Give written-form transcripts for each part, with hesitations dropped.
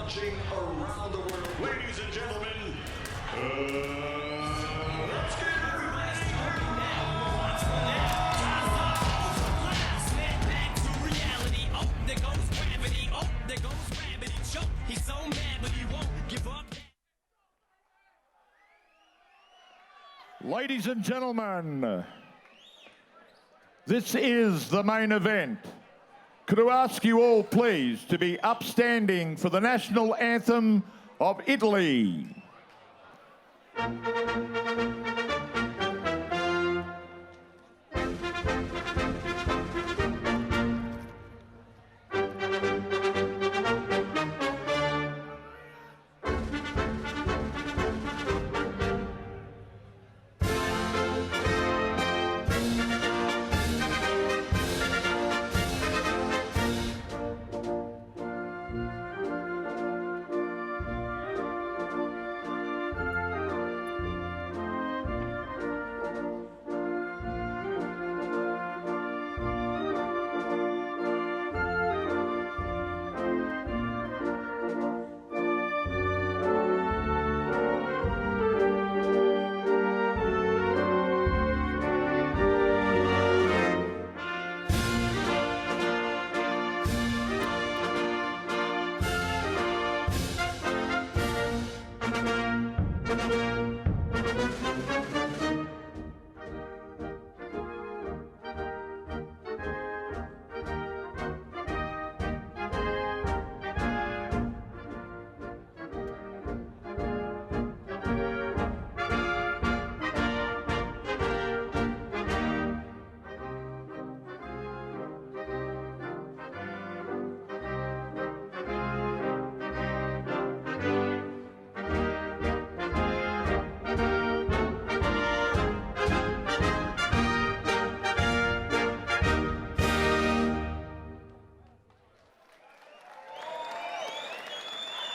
watching around the world. Ladies and gentlemen, let's get Ladies and gentlemen, this is the main event. Could I ask you all, please, to be upstanding for the national anthem of Italy?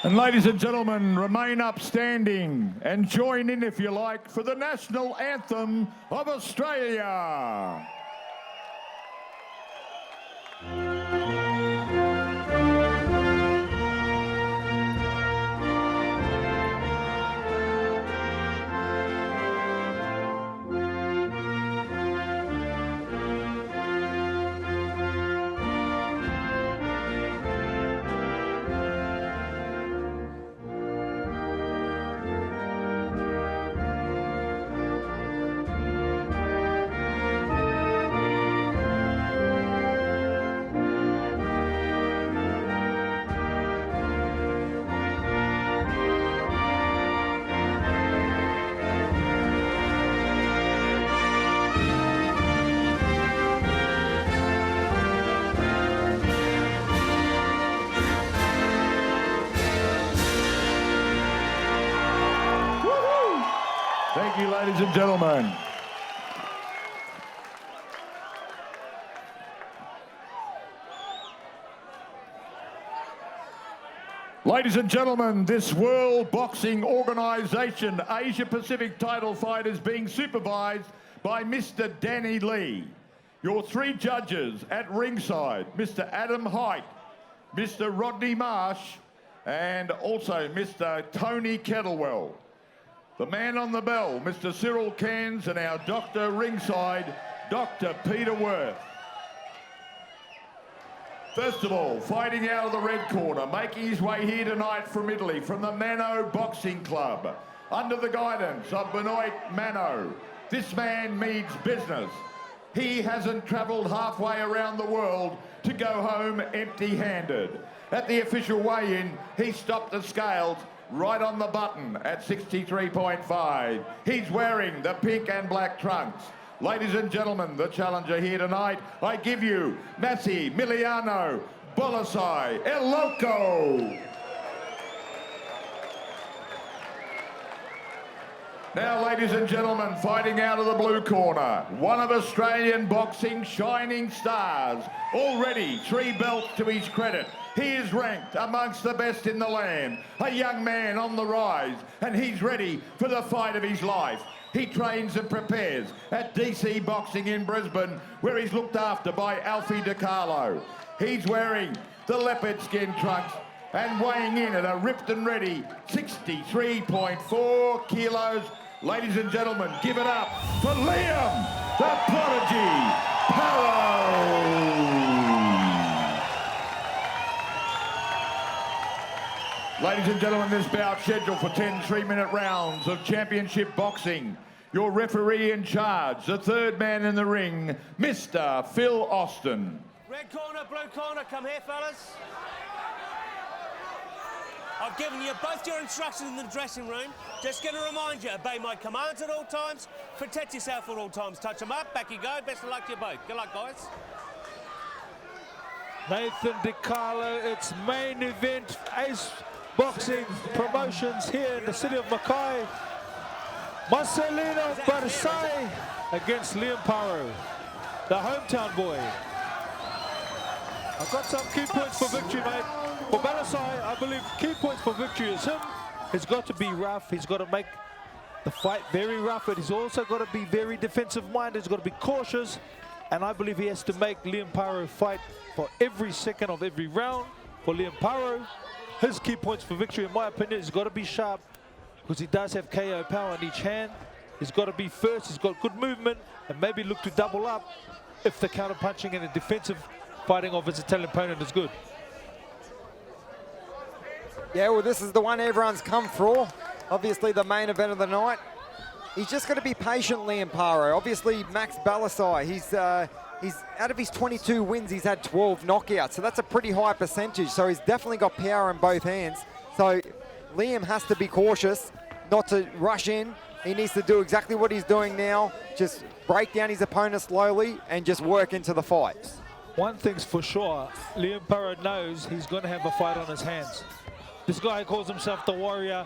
And ladies and gentlemen, remain upstanding and join in, if you like, for the national anthem of Australia. Thank you, ladies and gentlemen. Ladies and gentlemen, this World Boxing Organization Asia Pacific title fight is being supervised by Mr. Danny Lee. Your three judges at ringside, Mr. Adam Height, Mr. Rodney Marsh, and also Mr. Tony Kettlewell. The man on the bell, Mr. Cyril Cairns, and our doctor ringside, Dr. Peter Worth. First of all, fighting out of the red corner, making his way here tonight from Italy, from the Mano Boxing Club, under the guidance of Benoit Mano. This man means business. He hasn't travelled halfway around the world to go home empty-handed. At the official weigh-in, he stopped the scales right on the button at 63.5. He's wearing the pink and black trunks. Ladies and gentlemen, the challenger here tonight, I give you Masilliano Ballisai, El Loco. Now, ladies and gentlemen, fighting out of the blue corner, one of Australian boxing's shining stars, already 3 belts to his credit. He is ranked amongst the best in the land, a young man on the rise, and he's ready for the fight of his life. He trains and prepares at DC Boxing in Brisbane, where he's looked after by Alfie DiCarlo. He's wearing the leopard skin trunks. And weighing in at a ripped and ready 63.4 kilos. Ladies and gentlemen, give it up for Liam, the Prodigy Paro. Ladies and gentlemen, this bout scheduled for 10 3-minute rounds of championship boxing. Your referee in charge, the third man in the ring, Mr. Phil Austin. Red corner, blue corner, come here, fellas. I've given you both your instructions in the dressing room. Just going to remind you, obey my commands at all times, protect yourself at all times. Touch them up, back you go. Best of luck to you both. Good luck, guys. Nathan DiCarlo, it's main event, Ace Boxing Promotions here in the city of Mackay. Masilliano Ballisai against Liam Paro, the hometown boy. I've got some key points for victory, mate. For Ballisai, I believe key points for victory is him. He's got to be rough. He's got to make the fight very rough, but he's also got to be very defensive-minded. He's got to be cautious, and I believe he has to make Liam Paro fight for every second of every round. For Liam Paro, his key points for victory, in my opinion, he's got to be sharp because he does have KO power in each hand. He's got to be first, he's got good movement, and maybe look to double up if the counter-punching and the defensive fighting of his Italian opponent is good. Yeah, well, this is the one everyone's come for. Obviously, the main event of the night. He's just got to be patient, Liam Paro. Obviously, Max Ballisai, he's out of his 22 wins, he's had 12 knockouts. So that's a pretty high percentage. So he's definitely got power in both hands. So Liam has to be cautious, not to rush in. He needs to do exactly what he's doing now. Just break down his opponent slowly and just work into the fight. One thing's for sure, Liam Paro knows he's going to have a fight on his hands. This guy calls himself the Warrior.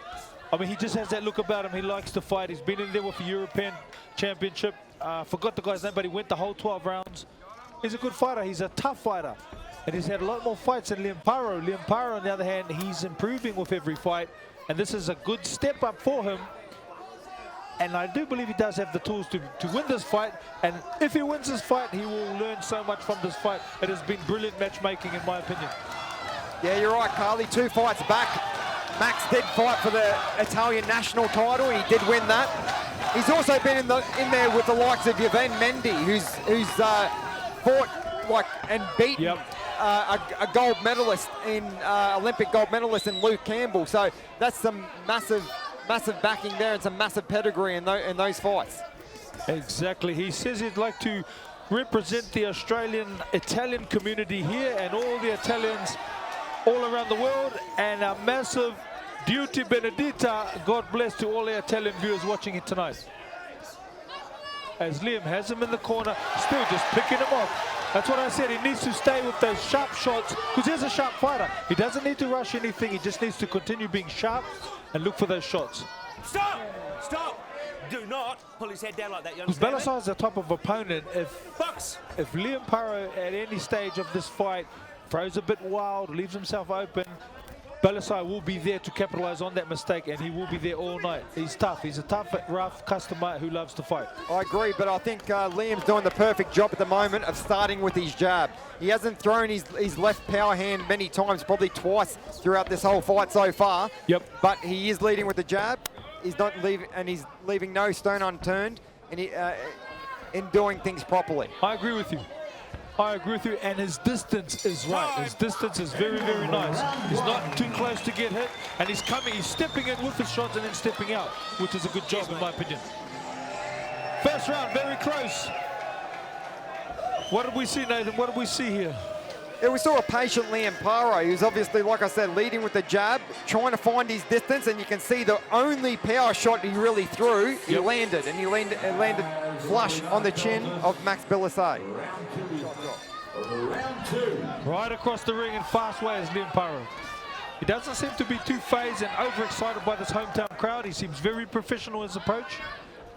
I mean, he just has that look about him. He likes to fight. He's been in there with the European Championship. Forgot the guy's name, but he went the whole 12 rounds. He's a good fighter. He's a tough fighter. And he's had a lot more fights than Liam Paro. Liam Paro, on the other hand, he's improving with every fight. And this is a good step up for him. And I do believe he does have the tools to win this fight. And if he wins this fight, he will learn so much from this fight. It has been brilliant matchmaking, in my opinion. Yeah, you're right, Carly. 2 fights back. Max did fight for the Italian national title. He did win that. He's also been in there with the likes of Yvan Mendy, who's fought and beaten a gold medalist in Olympic gold medalist in Luke Campbell. So that's some massive backing there and some massive pedigree in those fights. Exactly. He says he'd like to represent the Italian community here and all the Italians all around the world, and a massive duty benedita, God bless, to all the Italian viewers watching it tonight. As Liam has him in the corner, still just picking him off. That's what I said, he needs to stay with those sharp shots, because he's a sharp fighter. He doesn't need to rush anything, he just needs to continue being sharp and look for those shots. Stop! Stop! Do not pull his head down like that, you Because understand? Ballisai is the type of opponent, if Liam Paro at any stage of this fight throws a bit wild, leaves himself open, Ballisai will be there to capitalize on that mistake, and he will be there all night. He's tough. He's a tough, rough customer who loves to fight. I agree, but I think Liam's doing the perfect job at the moment of starting with his jab. He hasn't thrown his left power hand many times, probably twice throughout this whole fight so far. Yep. But he is leading with the jab. He's not leaving, and he's leaving no stone unturned, and in doing things properly. I agree with you. I agree with you, and his distance is right. His distance is very, very nice. He's not too close to get hit, and he's stepping in with his shots and then stepping out, which is a good job in my opinion. First round, very close. What did we see, Nathan? What did we see here? Yeah, we saw a patient Liam Paro. He was obviously, like I said, leading with the jab, trying to find his distance, and you can see the only power shot he really threw, he landed, and he landed flush on the chin of Max Ballisai. Right across the ring in fast way is Liam Paro. He doesn't seem to be too phased and overexcited by this hometown crowd. He seems very professional in his approach,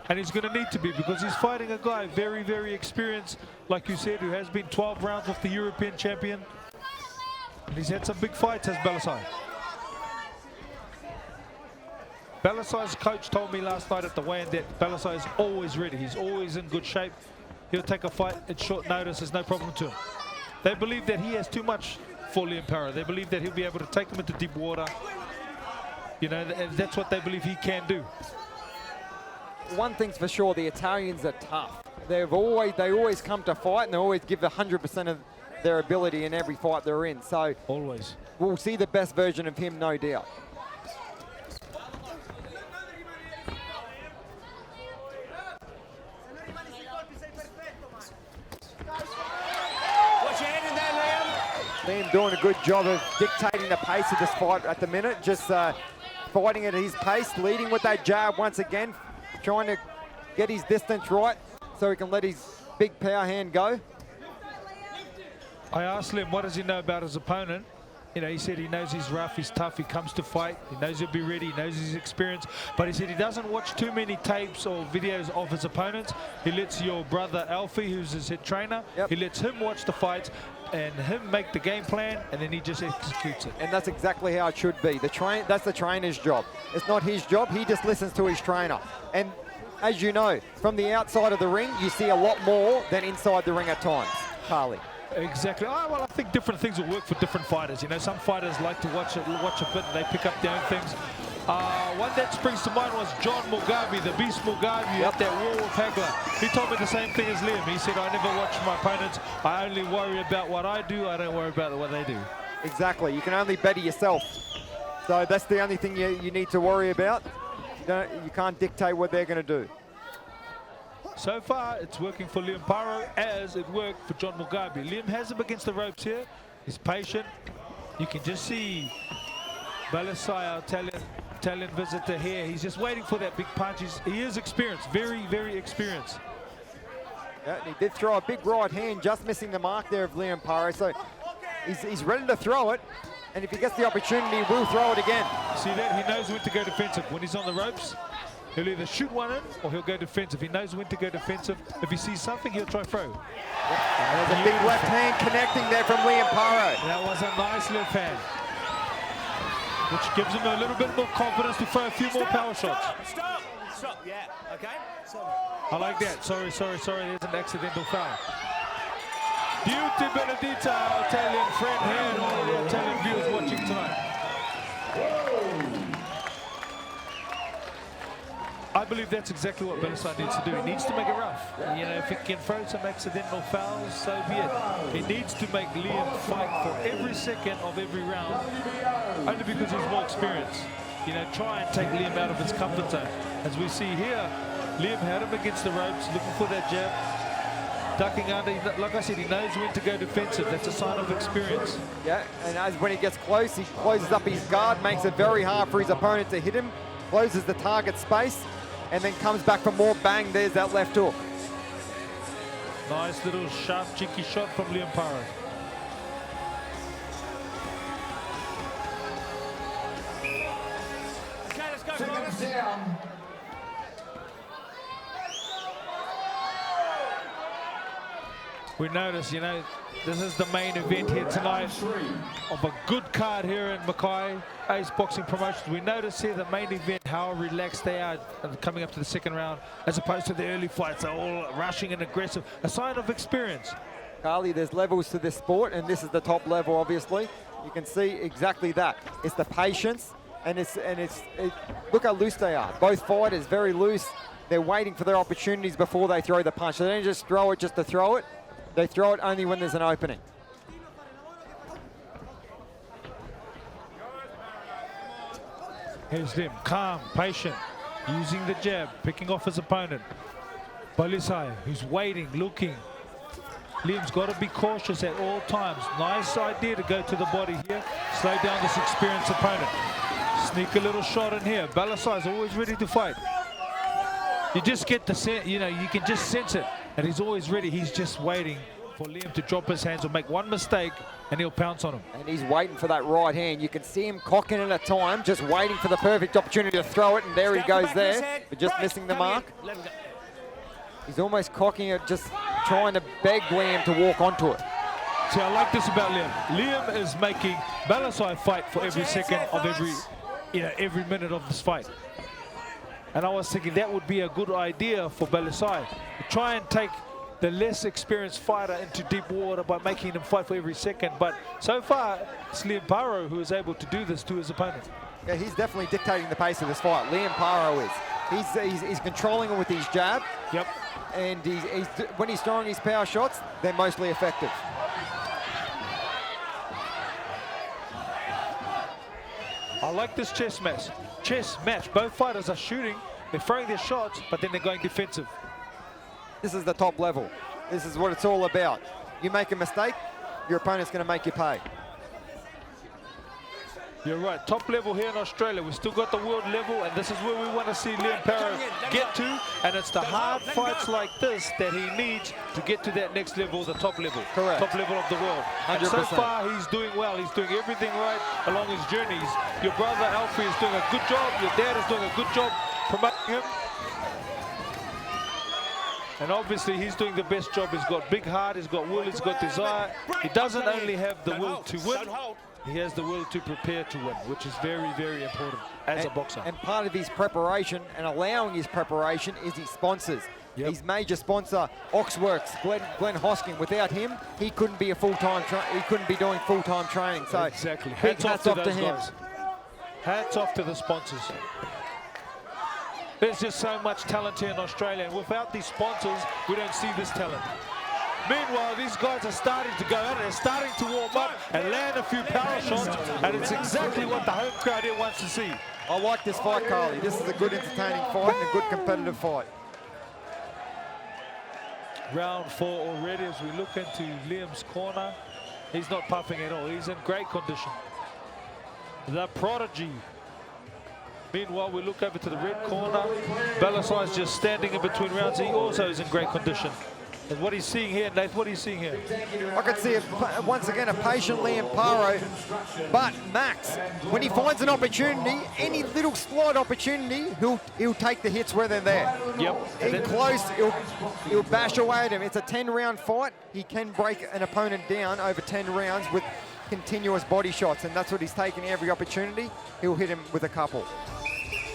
and he's going to need to be, because he's fighting a guy very, very experienced, like you said, who has been 12 rounds with the European champion. And he's had some big fights, as Ballisai. Ballisai's coach told me last night at the weigh-in that Ballisai is always ready. He's always in good shape. He'll take a fight at short notice. There's no problem to him. They believe that he has too much for Liam Paro. They believe that he'll be able to take them into deep water. You know, and that's what they believe he can do. One thing's for sure, the Italians are tough. They always come to fight, and they always give 100% of their ability in every fight they're in. So Always. we'll see the best version of him, no doubt. Watch your head in there, Liam. Liam doing a good job of dictating the pace of this fight at the minute, just fighting at his pace, leading with that jab once again, trying to get his distance right so he can let his big power hand go. I asked Liam, what does he know about his opponent? You know, he said he knows he's rough, he's tough, he comes to fight, he knows he'll be ready, he knows his experience, but he said he doesn't watch too many tapes or videos of his opponents. He lets your brother Alfie, who's his head trainer, he lets him watch the fights and him make the game plan, and then he just executes it. And that's exactly how it should be. That's the trainer's job. It's not his job, he just listens to his trainer. And as you know, from the outside of the ring, you see a lot more than inside the ring at times, Carly. Exactly. Oh, well, I think different things will work for different fighters. You know, some fighters like to watch a bit and they pick up their own things. One that springs to mind was John Mugabe, the beast Mugabe at that War with Hagler. He told me the same thing as Liam. He said, I never watch my opponents. I only worry about what I do. I don't worry about what they do. Exactly. You can only better yourself. So that's the only thing you need to worry about. You can't dictate what they're going to do. So far, it's working for Liam Paro as it worked for John Mugabe. Liam has him against the ropes here. He's patient. You can just see Ballisai, our Italian visitor here. He's just waiting for that big punch. He is experienced, very, very experienced. Yeah, and he did throw a big right hand, just missing the mark there of Liam Paro. So he's ready to throw it. And if he gets the opportunity, he will throw it again. See that? He knows when to go defensive. When he's on the ropes, he'll either shoot one in or he'll go defensive. He knows when to go defensive. If he sees something, he'll try throw. There's a big left hand connecting there from Liam Paro. That was a nice left hand, which gives him a little bit more confidence to throw a few more power shots. Stop, yeah, okay. I like that. Sorry, there's an accidental foul. Beauty Benedita, our Italian friend here, and all the Italian viewers watching tonight. I believe that's exactly what Ballisai needs to do. He needs to make it rough. You know, if he can throw some accidental fouls, so be it. He needs to make Liam fight for every second of every round, only because he's more experienced. You know, try and take Liam out of his comfort zone. As we see here, Liam had him against the ropes, looking for that jab, ducking under. Like I said, he knows when to go defensive. That's a sign of experience. Yeah, and as when he gets close, he closes up his guard, makes it very hard for his opponent to hit him, closes the target space, and then comes back for more bang. There's that left hook. Nice little sharp, cheeky shot from Liam Paro. Okay, let's go, Seconds folks. down. We notice, you know, this is the main event here tonight of a good card here in Mackay Ace Boxing Promotions. We notice here the main event, how relaxed they are coming up to the second round, as opposed to the early fights. They're all rushing and aggressive, a sign of experience. Carly, there's levels to this sport, and this is the top level, obviously. You can see exactly that. It's the patience, and look how loose they are. Both fighters very loose. They're waiting for their opportunities before they throw the punch. They don't just throw it just to throw it. They throw it only when there's an opening. Here's Liam, calm, patient, using the jab, picking off his opponent. Ballisai, who's waiting, looking. Liam's got to be cautious at all times. Nice idea to go to the body here, slow down this experienced opponent. Sneak a little shot in here. Ballisai's always ready to fight. You just get the sense, you know, you can just sense it. And he's always ready. He's just waiting for Liam to drop his hands or make one mistake, and he'll pounce on him. And he's waiting for that right hand. You can see him cocking it at time, just waiting for the perfect opportunity to throw it, and there he goes there, but just missing the mark. He's almost cocking it, just trying to beg Liam to walk onto it. See, I like this about Liam. Liam is making Ballisai fight for every second of every minute of this fight. And I was thinking that would be a good idea for Ballisai. Try and take the less experienced fighter into deep water by making him fight for every second. But so far, it's Liam Paro who is able to do this to his opponent. Yeah, he's definitely dictating the pace of this fight. Liam Paro is. He's controlling it with his jab. Yep. And when he's throwing his power shots, they're mostly effective. I like this chess match. Both fighters are shooting, they're throwing their shots, but then they're going defensive. This is the top level. This is what it's all about. You make a mistake, your opponent's going to make you pay. You're right, top level here in Australia. We've still got the world level, and this is where we want to see Liam Paro get to. And it's the hard fights like this that he needs to get to that next level, the top level. Correct. Top level of the world. And 100%. so far, he's doing well. He's doing everything right along his journeys. Your brother, Alfie, is doing a good job. Your dad is doing a good job promoting him. And obviously, he's doing the best job. He's got big heart, he's got will, he's got desire. He doesn't only have the will to win, he has the will to prepare to win, which is very, very important as a boxer. And part of his preparation and allowing his preparation is his sponsors. Yep. His major sponsor, Oxworks, Glenn Hosking. Without him, he couldn't be he couldn't be doing full-time training. So exactly. Big hats off to him. Guys. Hats off to the sponsors. There's just so much talent here in Australia, and without these sponsors, we don't see this talent. Meanwhile, these guys are starting to go at it. They're starting to warm up and land a few power shots, and it's exactly what the home crowd here wants to see. I like this fight, Carly. This is a good, entertaining fight and a good competitive fight. Round 4 already as we look into Liam's corner. He's not puffing at all. He's in great condition. The prodigy. Meanwhile, we look over to the red corner. Ballisai is just standing in between rounds. He also is in great condition. And what he's seeing here, Nath, what are you seeing here? I can see, once again, a patient Liam Paro. But Max, when he finds an opportunity, any little slight opportunity, he'll take the hits where they're there. Yep. In close, he'll bash away at him. It's a 10-round fight. He can break an opponent down over 10 rounds with continuous body shots, and that's what he's taking every opportunity. He'll hit him with a couple.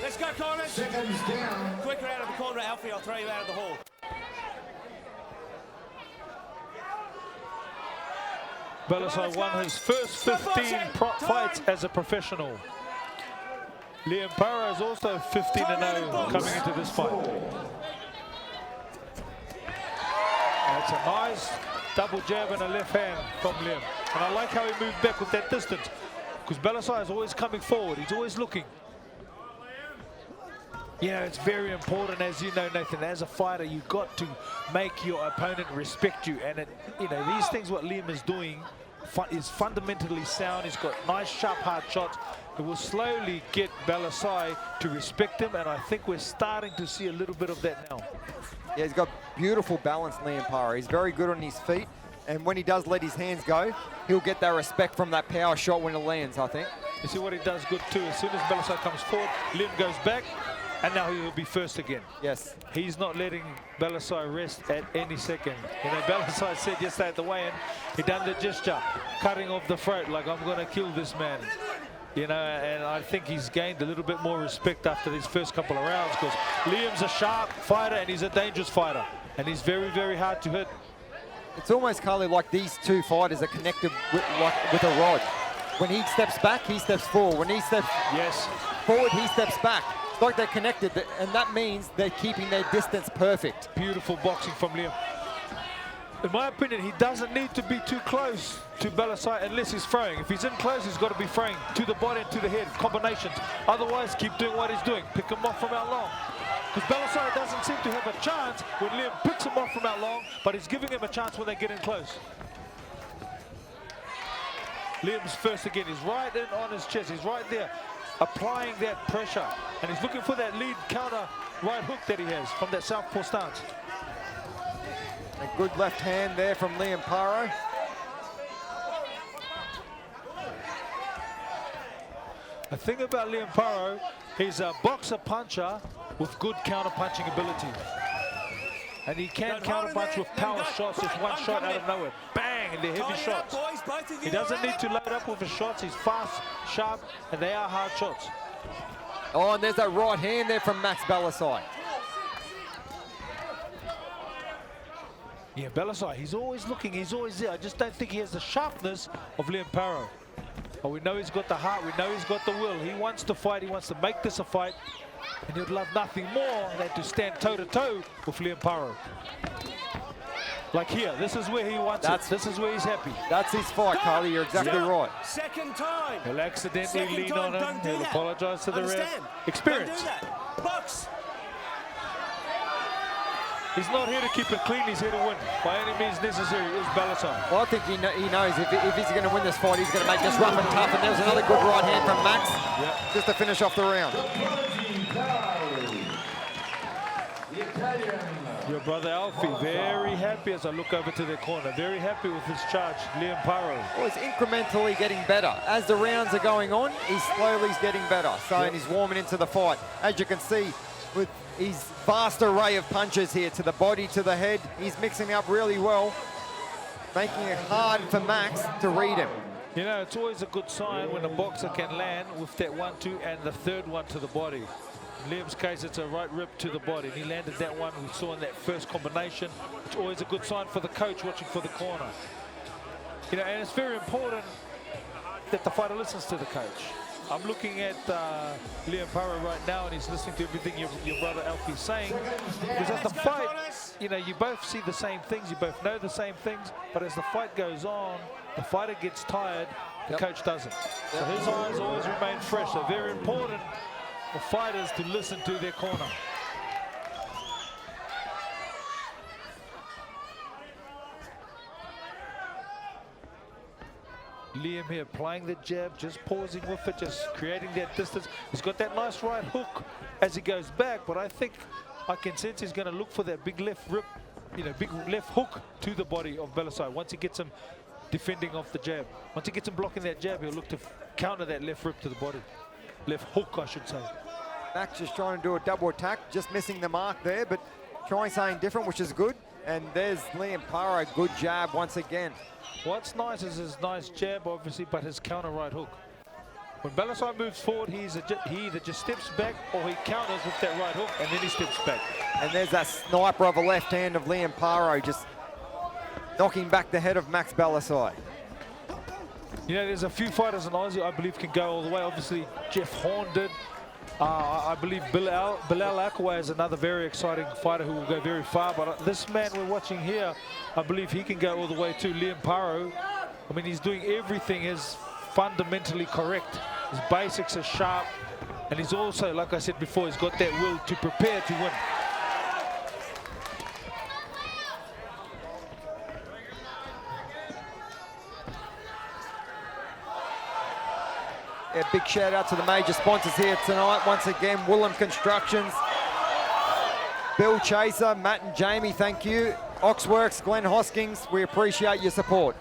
Let's go, corners. Quicker out of the corner, Alfie. I'll throw you out of the hall. Ballisai won his first 15 fights as a professional. Liam Paro is also 15-0 coming into this fight. That's a nice double jab and a left hand from Liam. And I like how he moved back with that distance, because Ballisai is always coming forward. He's always looking. You know, it's very important, as you know, Nathan, as a fighter, you've got to make your opponent respect you. And, you know, these things what Liam is doing is fundamentally sound. He's got nice, sharp, hard shots. It will slowly get Ballisai to respect him, and I think we're starting to see a little bit of that now. Yeah, he's got beautiful balance, Liam Paro. He's very good on his feet, and when he does let his hands go, he'll get that respect from that power shot when it lands, I think. You see what he does good too. As soon as Ballisai comes forward, Liam goes back, and now he'll be first again. Yes. He's not letting Ballisai rest at any second. You know, Ballisai said yesterday at the weigh-in, he done the gesture, cutting off the throat, like, I'm going to kill this man. You know, and I think he's gained a little bit more respect after these first couple of rounds, because Liam's a sharp fighter and he's a dangerous fighter. And he's very, very hard to hit. It's almost, Carly, like these two fighters are connected with a rod. When he steps back, he steps forward. When he steps forward, he steps back. It's like they're connected, and that means they're keeping their distance perfect. Beautiful boxing from Liam. In my opinion, he doesn't need to be too close to Ballisai unless he's throwing. If he's in close, he's got to be throwing to the body and to the head, combinations. Otherwise, keep doing what he's doing. Pick him off from out long. Because Ballisai doesn't seem to have a chance when Liam picks him off from out long, but he's giving him a chance when they get in close. Liam's first again. He's right in on his chest. He's right there, applying that pressure. And he's looking for that lead counter right hook that he has from that southpaw stance. A good left hand there from Liam Paro. The thing about Liam Paro, he's a boxer puncher with good counter punching ability. And he can counter punch with power shots, just one shot out of nowhere. Bang, and they're heavy shots. He doesn't need to load up with his shots. He's fast, sharp, and they are hard shots. Oh, and there's that right hand there from Max Ballisai. Yeah, Ballisai, he's always looking, he's always there. I just don't think he has the sharpness of Liam Paro. But we know he's got the heart, we know he's got the will. He wants to fight, he wants to make this a fight. And he'd love nothing more than to stand toe-to-toe with Liam Paro. Like here, this is where he wants it. This is where he's happy. That's his fight, Carly. You're exactly right. Second time. He'll accidentally lean time, on him. don't do He'll that. apologize to the Understand? ref. Experience. Don't do that. Box. He's not here to keep it clean, he's here to win. By any means necessary is Ballisai. Well, I think he knows if he's going to win this fight, he's going to make this rough and tough. And there's another good right hand from Max, just to finish off the round. Your brother Alfie, very happy as I look over to their corner. Very happy with his charge, Liam Paro. Well, he's incrementally getting better. As the rounds are going on, he's slowly getting better. So, and he's warming into the fight. As you can see, with his vast array of punches here, to the body, to the head, he's mixing up really well, making it hard for Max to read him. You know, it's always a good sign when a boxer can land with that 1-2 and the third one to the body. In Liam's case, it's a right rip to the body. And he landed that one we saw in that first combination. It's always a good sign for the coach watching for the corner. You know, and it's very important that the fighter listens to the coach. I'm looking at Liam Paro right now, and he's listening to everything your brother Alfie's saying. Because as the fight, you know, you both see the same things, you both know the same things, but as the fight goes on, the fighter gets tired, the coach doesn't. So his eyes always remain fresh. So very important for fighters to listen to their corner. Liam here playing the jab, just pausing with it, just creating that distance. He's got that nice right hook as he goes back, but I think I can sense he's going to look for that big left rip, you know, big left hook to the body of Ballisai. Once he gets him defending off the jab, once he gets him blocking that jab, he'll look to counter that left rip to the body. Left hook, I should say. Max just trying to do a double attack, just missing the mark there, but trying something different, which is good. And there's Liam Paro, good jab once again. What's nice is his nice jab, obviously, but his counter right hook. When Ballisai moves forward, he either just steps back or he counters with that right hook, and then he steps back. And there's that sniper of a left hand of Liam Paro, just knocking back the head of Max Ballisai. You know, there's a few fighters in Aussie I believe can go all the way. Obviously, Jeff Horn did. I believe Bilal Akaway is another very exciting fighter who will go very far. But this man we're watching here, I believe he can go all the way too. Liam Paro, I mean, he's doing everything is fundamentally correct. His basics are sharp. And he's also, like I said before, he's got that will to prepare to win. Yeah, big shout out to the major sponsors here tonight. Once again, Willem Constructions, Bill Chaser, Matt and Jamie, thank you. Oxworks, Glenn Hoskins, we appreciate your support.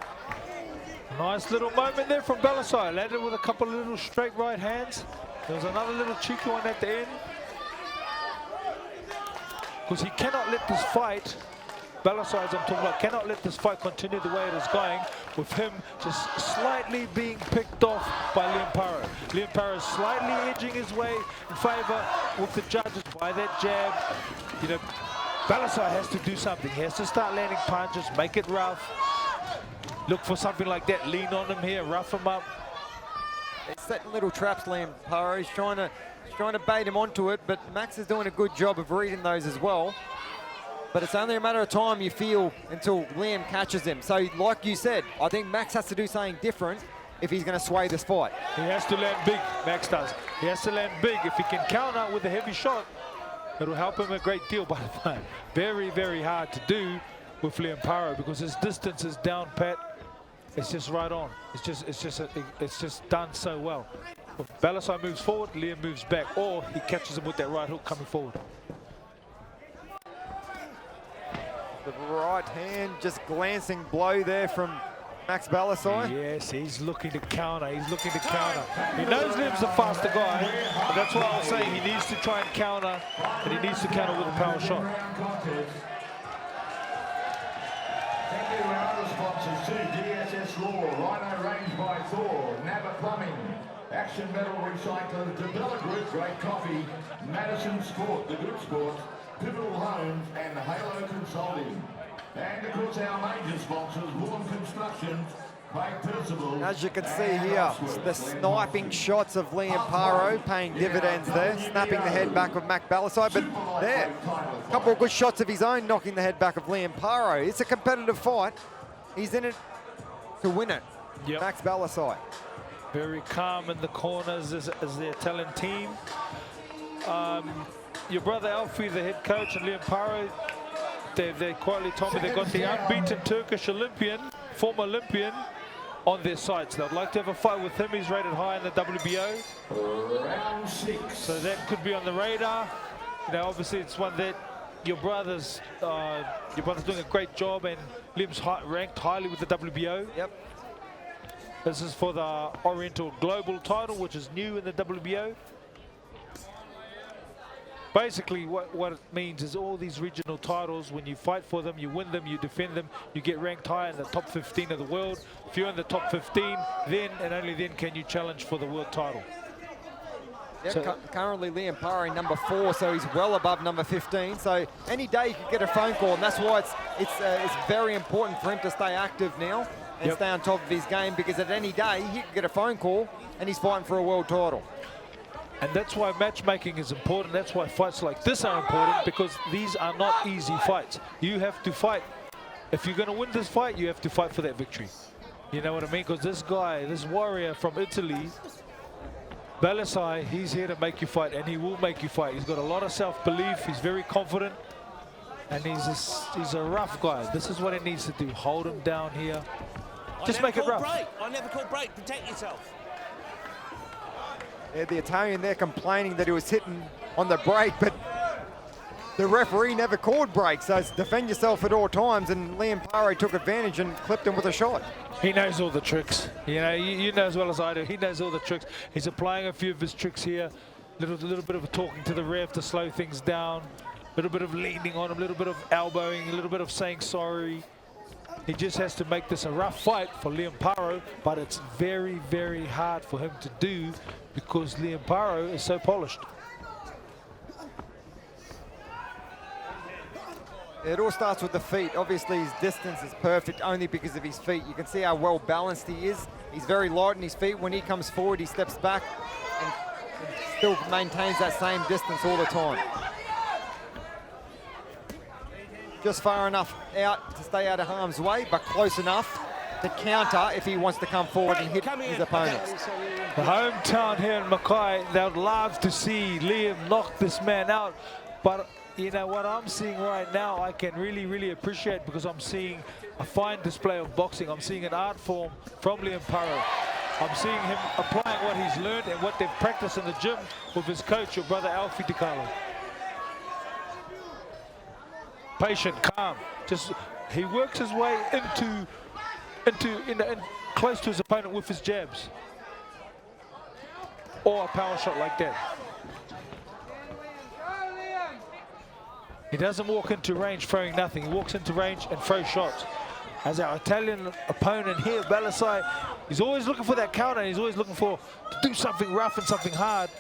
Nice little moment there from Ballisai. Landed with a couple of little straight right hands. There was another little cheeky one at the end. Because he cannot let this fight, Ballisai, as I'm talking about, cannot let this fight continue the way it is going, with him just slightly being picked off by Liam Paro. Liam Paro is slightly edging his way in favor with the judges by that jab. You know, Ballisai has to do something. He has to start landing punches, make it rough. Look for something like that, lean on him here, rough him up. He's setting little traps, Liam Paro. He's trying to bait him onto it, but Max is doing a good job of reading those as well. But it's only a matter of time, you feel, until Liam catches him. So, like you said, I think Max has to do something different if he's going to sway this fight. He has to land big, Max does. He has to land big. If he can counter with a heavy shot, it'll help him a great deal. But very, very hard to do with Liam Paro because his distance is down pat. It's just right on. It's just done so well. When Ballisai moves forward, Liam moves back, or he catches him with that right hook coming forward. The right hand, just glancing blow there from Max Ballisai. Yes, he's looking to counter. He's looking to counter. He knows Liam's a faster guy, but that's why I was saying he needs to try and counter, and he needs to counter with a power shot. Thank you to our other sponsors too, DSS Law, Rhino Range by Thor, Nabba Plumbing, Action Metal Recycler, Debella Group, Great Coffee, Madison Sport, The Good Sport, Pivotal Homes and Halo Consulting. And of course our major sponsors, Woolham Construction, Craig Percival. As you can see here, the sniping shots of Liam Paro paying dividends there, snapping the head back of Mac Ballisai, but there, a couple of good shots of his own knocking the head back of Liam Paro. It's a competitive fight. He's in it to win it. Yep. Max Ballisai. Very calm in the corners as the Italian team. Your brother Alfie, the head coach, and Liam Paro, they quietly told me they got the unbeaten Turkish Olympian, former Olympian, on their sights. They'd like to have a fight with him. He's rated high in the WBO. Round 6. So that could be on the radar. You know, obviously it's one that your brother's doing a great job, and Liam's ranked highly with the WBO. Yep. This is for the Oriental Global title, which is new in the WBO. Basically, what it means is all these regional titles, when you fight for them, you win them, you defend them, you get ranked high in the top 15 of the world. If you're in the top 15, then and only then can you challenge for the world title. Yep, So- currently Liam Paro number 4, so he's well above number 15. So any day you could get a phone call, and that's why it's very important for him to stay active now and Yep. stay on top of his game, because at any day he could get a phone call and he's fighting for a world title. And that's why matchmaking is important. That's why fights like this are important, because these are not easy fights. You have to fight. If you're going to win this fight, you have to fight for that victory. You know what I mean? Because this guy, this warrior from Italy, Ballisai, he's here to make you fight, and he will make you fight. He's got a lot of self-belief. He's very confident, and he's a rough guy. This is what he needs to do. Hold him down here. Just make it rough. I never call break. Protect yourself. Yeah, the Italian there complaining that he was hitting on the break, but the referee never called break, so it's defend yourself at all times, and Liam Paro took advantage and clipped him with a shot. He knows all the tricks. You know, you know as well as I do. He knows all the tricks. He's applying a few of his tricks here. Little bit of talking to the ref to slow things down. A little bit of leaning on him. A little bit of elbowing. A little bit of saying sorry. He just has to make this a rough fight for Liam Paro, but it's very, very hard for him to do because Liam Paro is so polished. It all starts with the feet. Obviously, his distance is perfect only because of his feet. You can see how well balanced he is. He's very light in his feet. When he comes forward, he steps back and still maintains that same distance all the time. Just far enough out to stay out of harm's way, but close enough to counter if he wants to come forward and hit his opponents. The hometown here in Mackay, they would love to see Liam knock this man out, but you know what I'm seeing right now, I can really, really appreciate, because I'm seeing a fine display of boxing. I'm seeing an art form from Liam Paro. I'm seeing him applying what he's learned and what they've practiced in the gym with his coach, your brother Alfie DiCarlo. Patient, calm. Just he works his way into close to his opponent with his jabs, or a power shot like that. He doesn't walk into range throwing nothing. He walks into range and throws shots. As our Italian opponent here, Ballisai, he's always looking for that counter. He's always looking to do something rough and something hard.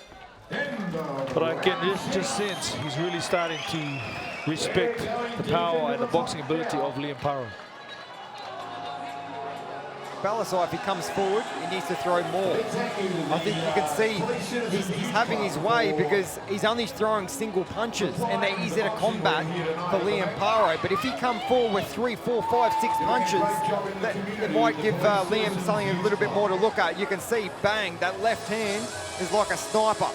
But I can just sense he's really starting to respect the power and the boxing ability of Liam Paro. Ballisai, if he comes forward, he needs to throw more. I think you can see he's having his way because he's only throwing single punches, and they're easy to combat for Liam Paro. But if he comes forward with 3, 4, 5, 6 punches, it might give Liam something a little bit more to look at. You can see, bang, that left hand is like a sniper.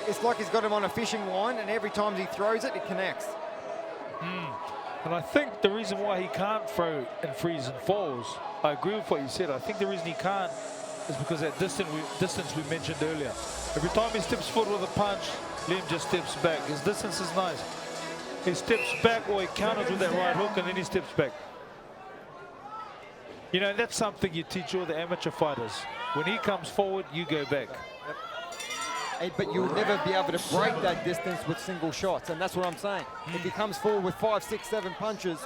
It's like he's got him on a fishing line, and every time he throws it, it connects. And I think the reason why he can't throw and freeze and falls, I agree with what you said. I think the reason he can't is because that distance we mentioned earlier. Every time he steps forward with a punch, Liam just steps back. His distance is nice. He steps back, or he counters with that right hook, and then he steps back. You know, that's something you teach all the amateur fighters. When he comes forward, you go back. But you'll never be able to break that distance with single shots, and that's what I'm saying. If he comes forward with 5, 6, 7 punches,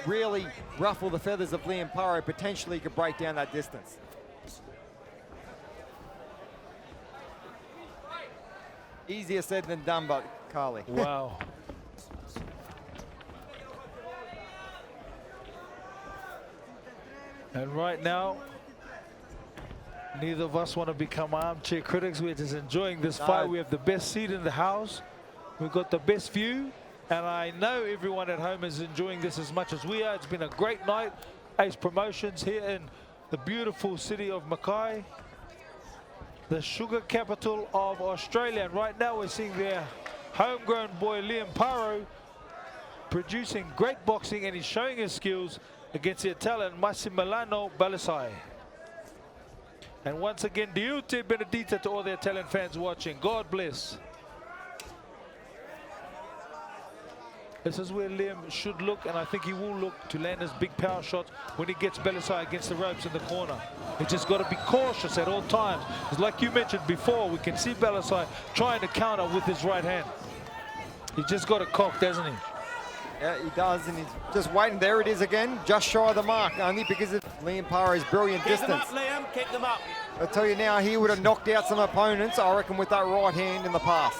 really ruffle the feathers of Liam Paro, potentially could break down that distance. Easier said than done, but Carly. Wow. And right now, neither of us want to become armchair critics. We're just enjoying this fight. We have the best seat in the house. We've got the best view. And I know everyone at home is enjoying this as much as we are. It's been a great night. Ace Promotions here in the beautiful city of Mackay, the sugar capital of Australia. And right now we're seeing their homegrown boy Liam Paro producing great boxing, and he's showing his skills against the Italian Masilliano Ballisai. And once again, Diute Benedita to all the Italian fans watching. God bless. This is where Liam should look, and I think he will look to land his big power shots when he gets Ballisai against the ropes in the corner. He's just got to be cautious at all times. Because like you mentioned before, we can see Ballisai trying to counter with his right hand. He just got it cocked, hasn't he? Yeah, he does, and he's just waiting. There it is again, just shy of the mark, only because of Liam Paro's brilliant Keep distance. them up, Liam. Keep them up. I'll tell you now, he would have knocked out some opponents, I reckon, with that right hand in the past.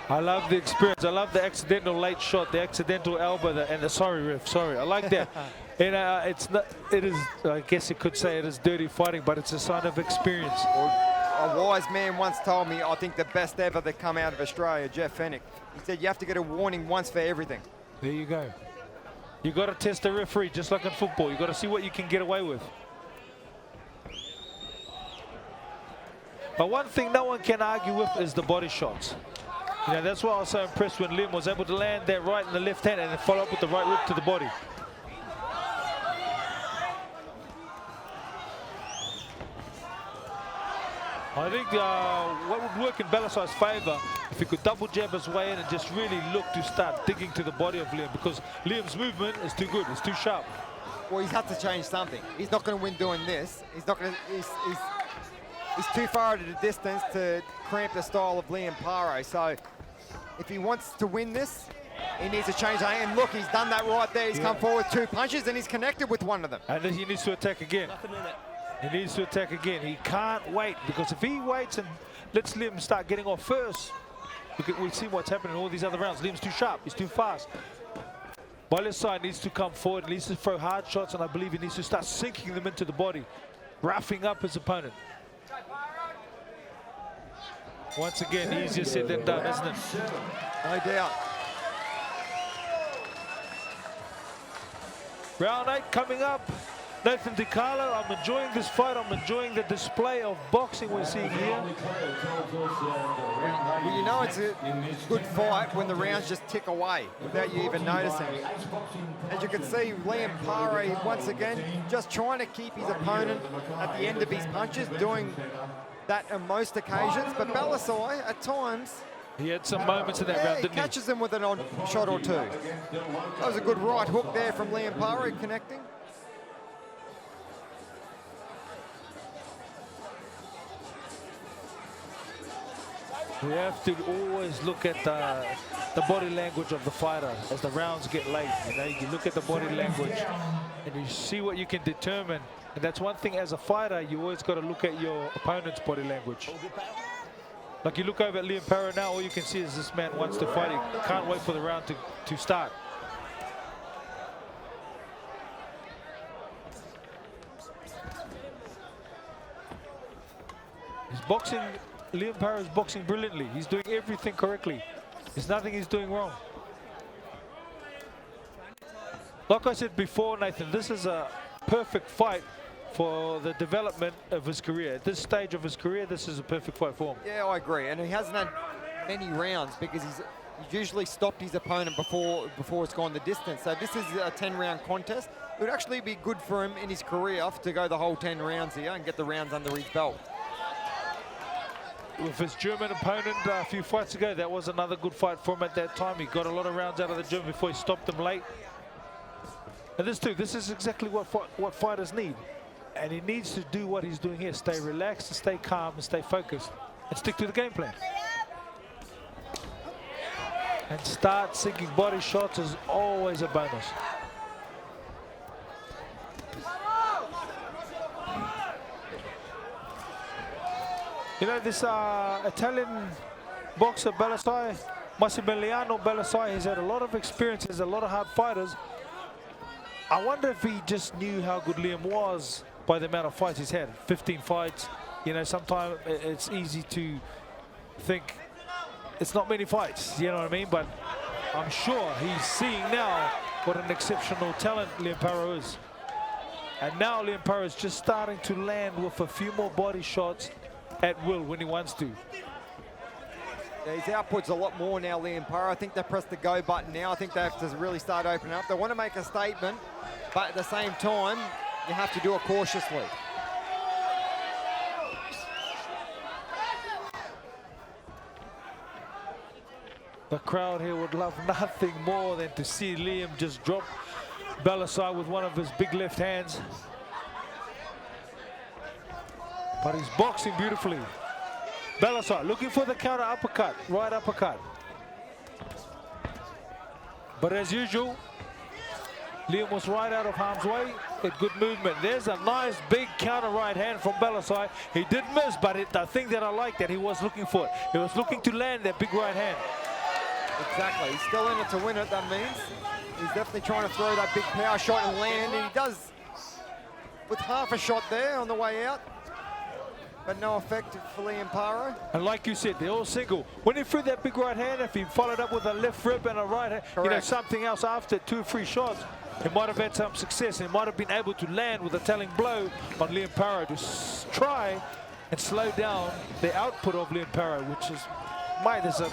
I love the experience. I love the accidental late shot, the accidental elbow, and the sorry ref, sorry. I like that. And it's not. It is. I guess you could say it is dirty fighting, but it's a sign of experience. A wise man once told me, I think the best ever that come out of Australia, Jeff Fennick. He said you have to get a warning once for everything. There you go. You got to test the referee, just like in football. You got to see what you can get away with. But one thing no one can argue with is the body shots. You know, that's why I was so impressed when Liam was able to land that right in the left hand and then follow up with the right whip to the body. I think what would work in Ballisai's favour if he could double jab his way in and just really look to start digging to the body of Liam, because Liam's movement is too good, it's too sharp. Well, he's had to change something. He's not going to win doing this. He's not going to. He's too far at a distance to cramp the style of Liam Paro. So if he wants to win this, he needs to change that. And look, he's done that right there. He's come forward 2 punches and he's connected with one of them. And then he needs to attack again. Nothing in it. He needs to attack again. He can't wait, because if he waits and lets Liam start getting off first, we'll see what's happening in all these other rounds. Liam's too sharp. He's too fast. Ballisai needs to come forward. He needs to throw hard shots, and I believe he needs to start sinking them into the body, roughing up his opponent. Once again, easier said than done, isn't it? No doubt. Round 8 coming up. Nathan DiCarlo, I'm enjoying this fight. I'm enjoying the display of boxing we're seeing here. Well, you know it's a good fight when the rounds just tick away without you even noticing. As you can see, Liam Paro, once again, just trying to keep his opponent at the end of his punches, doing that on most occasions. But Ballisai, at times, He had some moments in that round, he didn't he? catches him with an odd shot or two. That was a good right hook there from Liam Paro, connecting. We have to always look at the body language of the fighter as the rounds get late. You know, you look at the body language and you see what you can determine. And that's one thing as a fighter, you always got to look at your opponent's body language. Like you look over at Liam Paro now, all you can see is this man wants to fight. He can't wait for the round to start. He's boxing. Liam Paro is boxing brilliantly. He's doing everything correctly. There's nothing he's doing wrong. Like I said before, Nathan, this is a perfect fight for the development of his career. At this stage of his career, this is a perfect fight for him. Yeah, I agree. And he hasn't had many rounds because he's usually stopped his opponent before it's gone the distance. So this is a 10-round contest. It would actually be good for him in his career to go the whole 10 rounds here and get the rounds under his belt. With his German opponent a few fights ago, that was another good fight for him at that time. He got a lot of rounds out of the German before he stopped him late. And this is exactly what fighters need. And he needs to do what he's doing here. Stay relaxed, stay calm, and stay focused. And stick to the game plan. And start sinking body shots is always a bonus. You know, this Italian boxer, Ballisai, Masilliano Ballisai, he's had a lot of experience, has a lot of hard fighters. I wonder if he just knew how good Liam was by the amount of fights he's had. 15 fights. You know, sometimes it's easy to think it's not many fights, you know what I mean? But I'm sure he's seeing now what an exceptional talent Liam Paro is. And now Liam Paro is just starting to land with a few more body shots at will when he wants to. Yeah, his output's a lot more now, Liam Paro. I think they pressed the go button now. I think they have to really start opening up. They want to make a statement, but at the same time, you have to do it cautiously. The crowd here would love nothing more than to see Liam just drop Ballisai with one of his big left hands. But he's boxing beautifully. Ballisai looking for the counter uppercut, right uppercut. But as usual, Liam was right out of harm's way. Good movement. There's a nice big counter right hand from Ballisai. He did miss, but the thing that I like that he was looking for it. He was looking to land that big right hand. Exactly. He's still in it to win it, that means. He's definitely trying to throw that big power shot and land, and he does with half a shot there on the way out. But no effect for Liam Paro. And like you said, they're all single. When he threw that big right hand, if he followed up with a left rib and a right hand, you know, something else after 2 or 3 shots, he might have had some success. He might have been able to land with a telling blow on Liam Paro to try and slow down the output of Liam Paro, which is, mate, there's a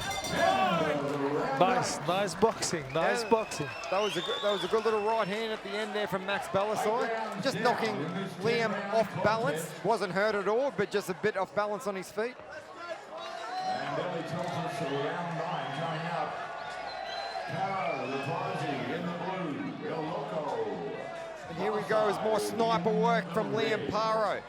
nice boxing, nice boxing. That was a good little right hand at the end there from Max Ballisai. Just knocking Liam off balance. Wasn't hurt at all, but just a bit off balance on his feet. And Billy tells us that round 9 coming up. Paro, the Prodigy in the blue, El Loco. And here we go, is more sniper work from Liam Paro.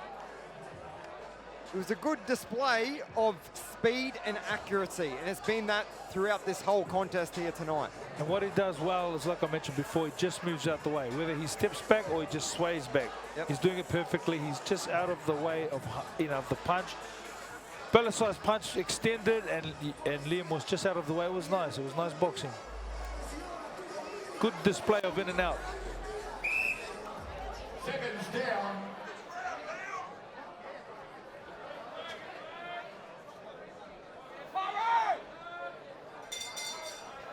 It was a good display of speed and accuracy, and it's been that throughout this whole contest here tonight. And what he does well is, like I mentioned before, he just moves out the way. Whether he steps back or he just sways back. Yep. He's doing it perfectly. He's just out of the way of, you know, of the punch. Ballisai's punch extended, and Liam was just out of the way. It was nice. It was nice boxing. Good display of in and out. Seconds down.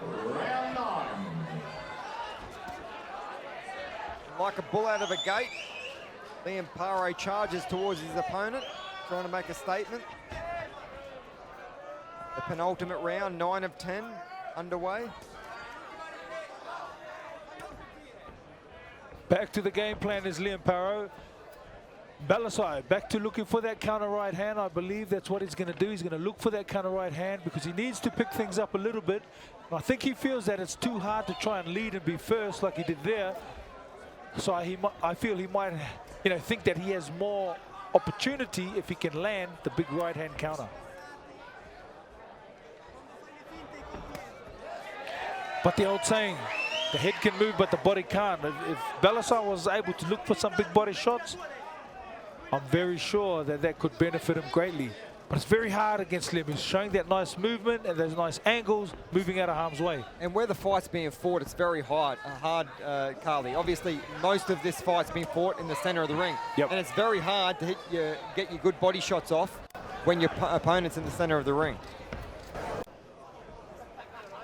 Round 9. Like a bull out of a gate, Liam Paro charges towards his opponent, trying to make a statement. The penultimate round, 9 of 10 underway. Back to the game plan is Liam Paro. Ballisai back to looking for that counter right hand. I believe that's what he's going to do. He's going to look for that counter right hand because he needs to pick things up a little bit. I think he feels that it's too hard to try and lead and be first like he did there. So I feel he might, you know, think that he has more opportunity if he can land the big right hand counter. But the old saying, the head can move but the body can't. If Ballisai was able to look for some big body shots, I'm very sure that that could benefit him greatly. But it's very hard against Liam. He's showing that nice movement and those nice angles, moving out of harm's way. And where the fight's being fought, it's very hard, Carly. Obviously, most of this fight's been fought in the center of the ring. Yep. And it's very hard to get your good body shots off when your opponent's in the center of the ring.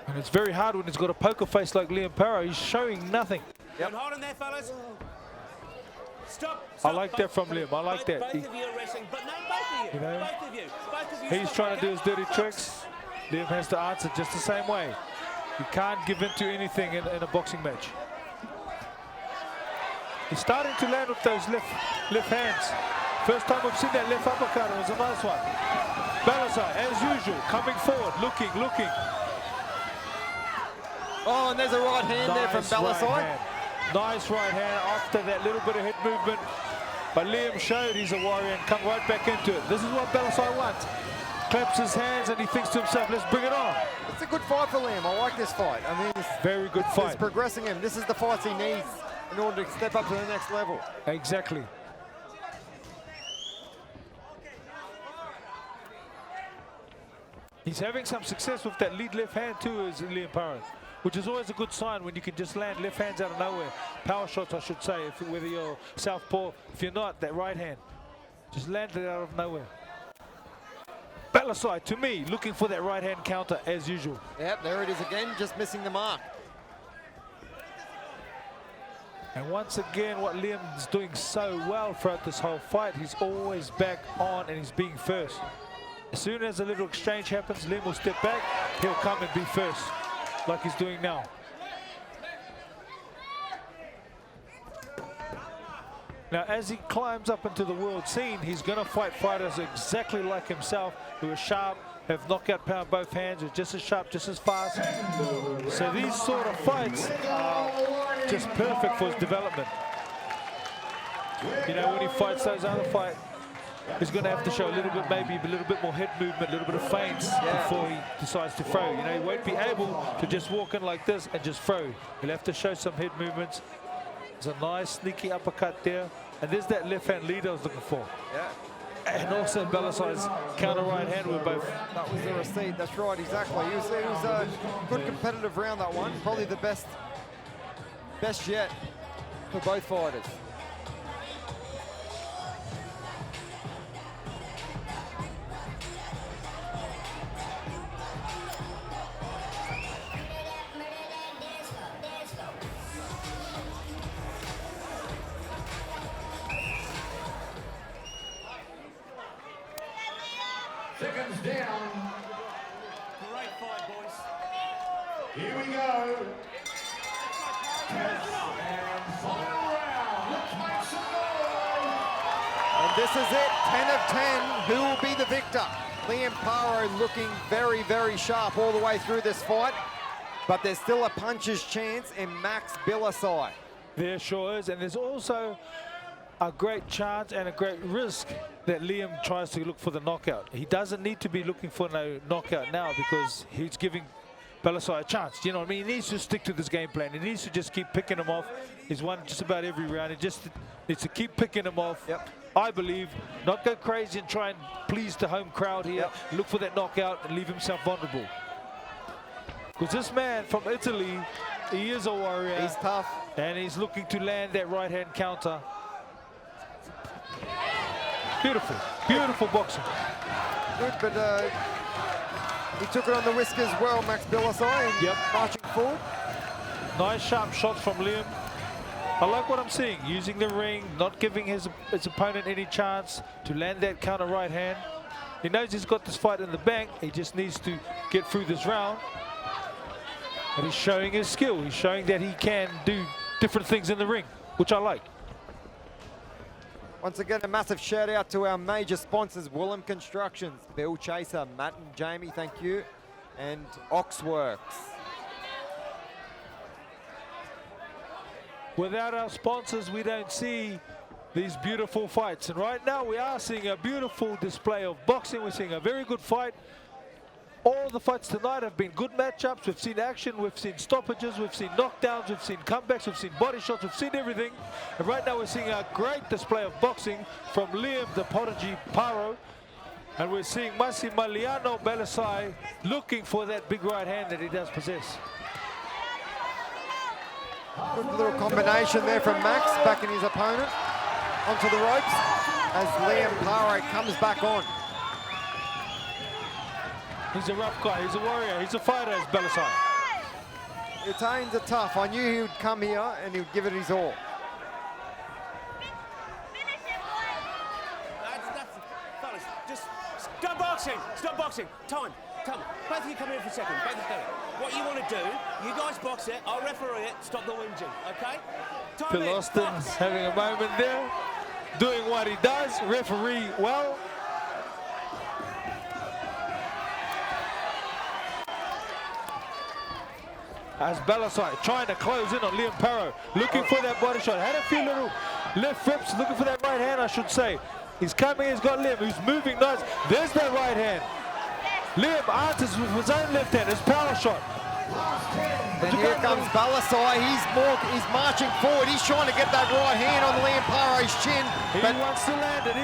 And it's very hard when he's got a poker face like Liam Paro. He's showing nothing. Yep. Hold on there, fellas. Stop. I like that from Liam. I like that. Both of you are wrestling, but no, both of you. You know, Both of you. he's trying to do his dirty tricks. Liam has to answer just the same way. You can't give in to anything in a boxing match. He's starting to land with those left hands. First time we've seen that left uppercut. It was a nice one. Ballisai, as usual, coming forward, looking. Oh, and there's a right hand there from Ballisai. Nice right hand after that little bit of head movement. But Liam showed he's a warrior and come right back into it. This is what Ballisai wants. Claps his hands and he thinks to himself, let's bring it on. It's a good fight for Liam. I like this fight. I mean, it's very good fight. It's progressing him. This is the fights he needs in order to step up to the next level. Exactly. He's having some success with that lead left hand too, is Liam Paro. which is always a good sign when you can just land left hands out of nowhere. Power shots, I should say, whether you're southpaw, if you're not, that right hand. Just land it out of nowhere. Ballisai, to me, looking for that right hand counter as usual. Yep, there it is again, just missing the mark. And once again, what Liam's doing so well throughout this whole fight, he's always back on and he's being first. As soon as a little exchange happens, Liam will step back, he'll come and be first, like he's doing now. Now, as he climbs up into the world scene, he's going to fight fighters exactly like himself, who are sharp, have knockout power in both hands, are just as sharp, just as fast. So these sort of fights are just perfect for his development. You know, when he fights those other fights, he's going to have to show a little bit, maybe a little bit more head movement, a little bit of feints before he decides to throw. You know, he won't be able to just walk in like this and just throw. He'll have to show some head movements. There's a nice sneaky uppercut there. And there's that left hand lead I was looking for. Yeah. And also Ballisai's counter right hand were both. That was the receipt, that's right, exactly. It was a good competitive round, that one. Probably the best yet for both fighters. Seconds down. Great fight, boys. Here we go. And final round. Let's make some noise. And this is it, 10 of 10. Who will be the victor? Liam Paro looking very, very sharp all the way through this fight. But there's still a puncher's chance in Max Ballisai. There sure is. And there's also a great chance and a great risk that Liam tries to look for the knockout. He doesn't need to be looking for no knockout now because he's giving Ballisai a chance. You know what I mean? He needs to stick to this game plan. He needs to just keep picking him off. He's won just about every round. He just needs to keep picking him off. Yep. I believe, not go crazy and try and please the home crowd here. Yep. Look for that knockout and leave himself vulnerable. Because this man from Italy, he is a warrior. He's tough. And he's looking to land that right-hand counter. Beautiful, beautiful boxing. Good, but he took it on the whiskers well, Max Ballisai, and marching forward. Nice sharp shots from Liam. I like what I'm seeing, using the ring, not giving his opponent any chance to land that counter right hand. He knows he's got this fight in the bank. He just needs to get through this round. And he's showing his skill. He's showing that he can do different things in the ring, which I like. Once again, a massive shout out to our major sponsors, Willem Constructions, Bill Chaser, Matt and Jamie, thank you, and Oxworks. Without our sponsors, we don't see these beautiful fights. And right now, we are seeing a beautiful display of boxing. We're seeing a very good fight. All the fights tonight have been good matchups. We've seen action, we've seen stoppages, we've seen knockdowns, we've seen comebacks, we've seen body shots, we've seen everything. And right now we're seeing a great display of boxing from Liam the Prodigy Paro. And we're seeing Masilliano Ballisai looking for that big right hand that he does possess. Good little combination there from Max, backing his opponent onto the ropes as Liam Paro comes back on. He's a rough guy, he's a warrior, he's a fighter, as Ballisai. Retains are tough. I knew he would come here and he would give it his all. Fellas, just stop boxing, stop boxing. Time. Both of you come here for a second, both of you come here. What you want to do, you guys box it, I'll referee it, stop the whinging, okay? Phil Austin's having a moment there, doing what he does, referee well. As Ballisai trying to close in on Liam Paro, looking for that body shot. Had a few little left rips, looking for that right hand, I should say. He's coming, he's got Liam, who's moving nice. There's that right hand. Liam answers with his own left hand, his power shot. And here comes Ballisai, he's marching forward, he's trying to get that right hand on Liam Paro's chin. He wants to land it,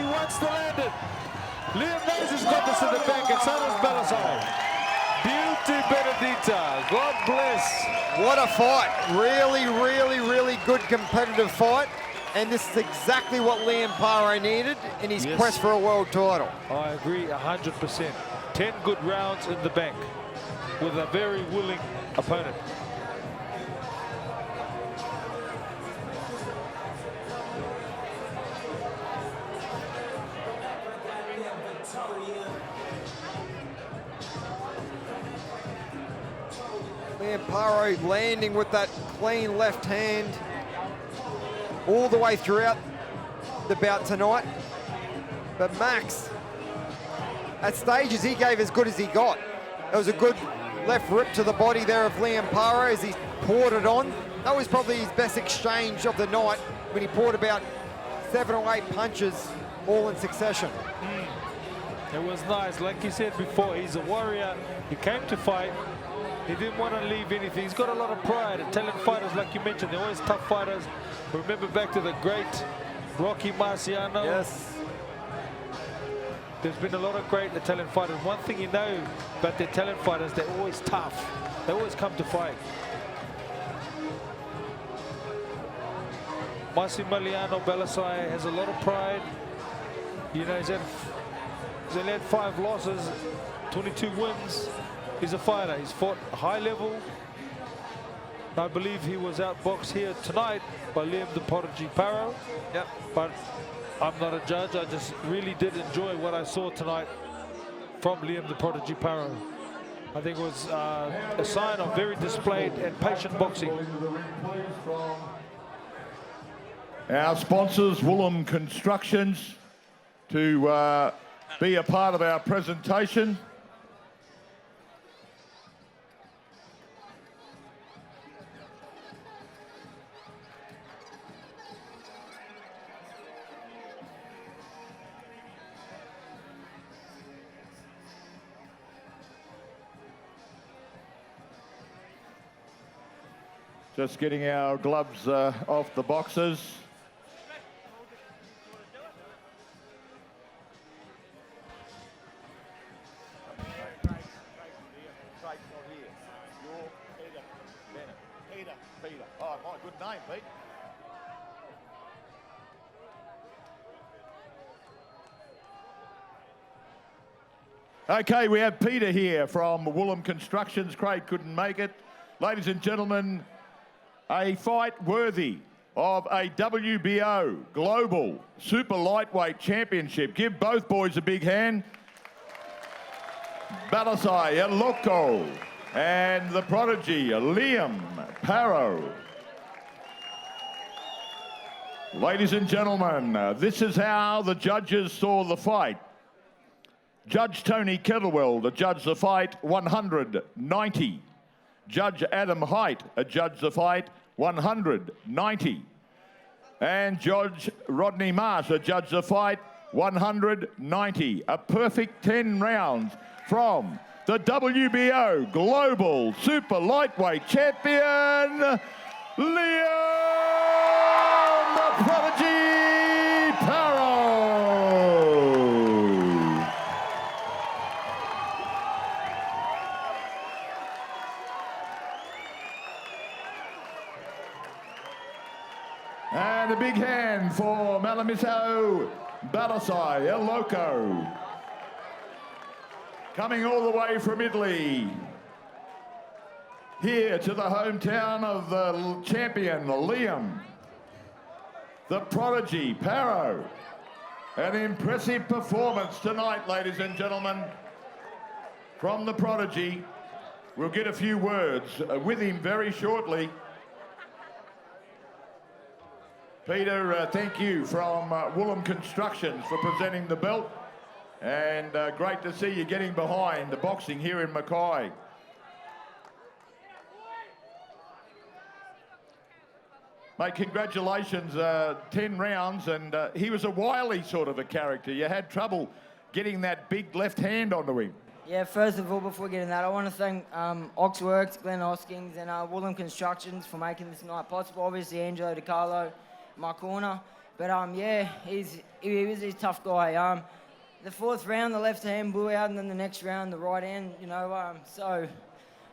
Liam knows he's got this in the bank, and so does Ballisai. Beauty Benedita. God bless. What a fight. Really, really, really good competitive fight. And this is exactly what Liam Paro needed in his Yes. quest for a world title. I agree 100%. 10 good rounds in the bank with a very willing opponent. Liam Paro landing with that clean left hand all the way throughout the bout tonight. But Max, at stages, he gave as good as he got. It was a good left rip to the body there of Liam Paro as he poured it on. That was probably his best exchange of the night when he poured about 7 or 8 punches all in succession. It was nice. Like you said before, he's a warrior. He came to fight. He didn't want to leave anything. He's got a lot of pride. Italian fighters, like you mentioned, they're always tough fighters. Remember back to the great Rocky Masilliano? Yes. There's been a lot of great Italian fighters. One thing you know about the Italian fighters, they're always tough. They always come to fight. Masilliano Ballisai has a lot of pride. You know, he's only had 5 losses, 22 wins. He's a fighter. He's fought high level. I believe he was outboxed here tonight by Liam the Prodigy Paro. Yep. But I'm not a judge. I just really did enjoy what I saw tonight from Liam the Prodigy Paro. I think it was a sign of very displayed and patient boxing. Our sponsors, Woolham Constructions, to be a part of our presentation. Just getting our gloves off the boxes. Peter. Oh, my good name, Pete. Okay, we have Peter here from Woolham Constructions. Craig couldn't make it. Ladies and gentlemen, a fight worthy of a WBO Global Super Lightweight Championship. Give both boys a big hand. Ballisai Eloko and the Prodigy Liam Paro. Ladies and gentlemen, this is how the judges saw the fight. Judge Tony Kettlewell to judge the fight, 190. Judge Adam Height judged the fight, 190. And Judge Rodney Marsh judged the fight, 190. A perfect 10 rounds from the WBO Global Super Lightweight Champion, Liam the Prodigy Paro. And a big hand for Masilliano Ballisai Eloko. Coming all the way from Italy, here to the hometown of the champion, Liam, the Prodigy Paro. An impressive performance tonight, ladies and gentlemen, from the Prodigy. We'll get a few words with him very shortly. Peter, thank you from Woolham Constructions for presenting the belt. And great to see you getting behind the boxing here in Mackay. Mate, congratulations, 10 rounds, and he was a wily sort of a character. You had trouble getting that big left hand onto him. Yeah, first of all, before getting that, I want to thank Oxworks, Glenn Hoskins, and Woolham Constructions for making this night possible. Obviously, Angelo DiCarlo, my corner. But yeah, he was a tough guy. the fourth round, the left hand blew out, and then the next round, the right hand. You know, so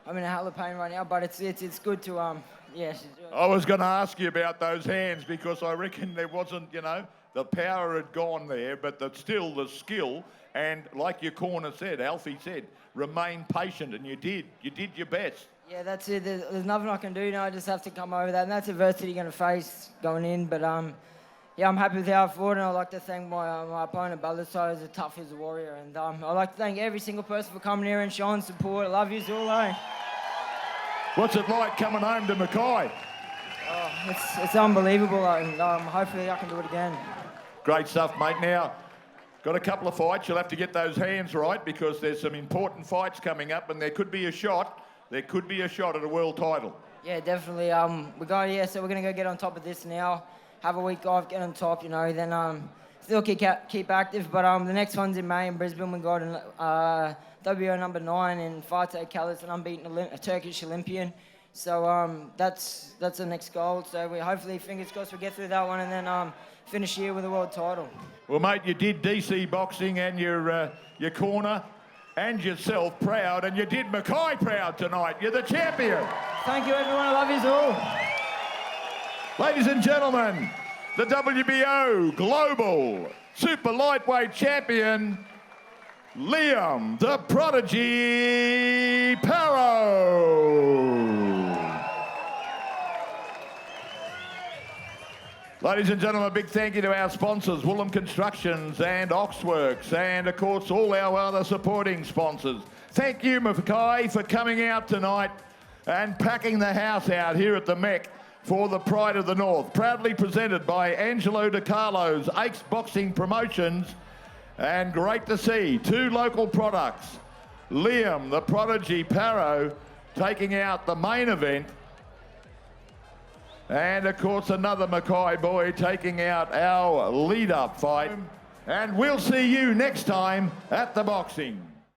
I'm in a hell of pain right now, but it's good to yes. I was going to ask you about those hands because I reckon there wasn't, you know, the power had gone there, but still the skill. And like your corner said, Alfie said, remain patient, and you did. You did your best. Yeah, that's it. There's nothing I can do now. I just have to come over that, and that's adversity you're going to face going in. But yeah, I'm happy with how I fought, and I'd like to thank my opponent, Ballisai, as tough as a warrior. And I'd like to thank every single person for coming here and showing support. I love you all, eh? What's it like coming home to Mackay? Oh, it's unbelievable, and hopefully I can do it again. Great stuff, mate. Now, got a couple of fights. You'll have to get those hands right because there's some important fights coming up, and there could be a shot. There could be a shot at a world title. Yeah, definitely. So we're going to go get on top of this now. Have a week off, get on top, you know, then still keep active. But the next one's in May in Brisbane. We got WO number 9 in Fateh Kalis, an unbeaten a Turkish Olympian. So that's the next goal. So we hopefully, fingers crossed, we get through that one and then finish here with a world title. Well, mate, you did DC boxing and your corner and yourself proud, and you did Mackay proud tonight. You're the champion. Thank you, everyone. I love you all. Ladies and gentlemen, the WBO Global Super Lightweight Champion, Liam the Prodigy Paro. Ladies and gentlemen, a big thank you to our sponsors, Woolham Constructions and Oxworks, and of course all our other supporting sponsors. Thank you, Mackay, for coming out tonight and packing the house out here at the Mech for the Pride of the North. Proudly presented by Angelo De Carlo's Ace Boxing Promotions, and great to see 2 local products. Liam the Prodigy Paro taking out the main event, and of course another Mackay boy taking out our lead-up fight. And we'll see you next time at the boxing.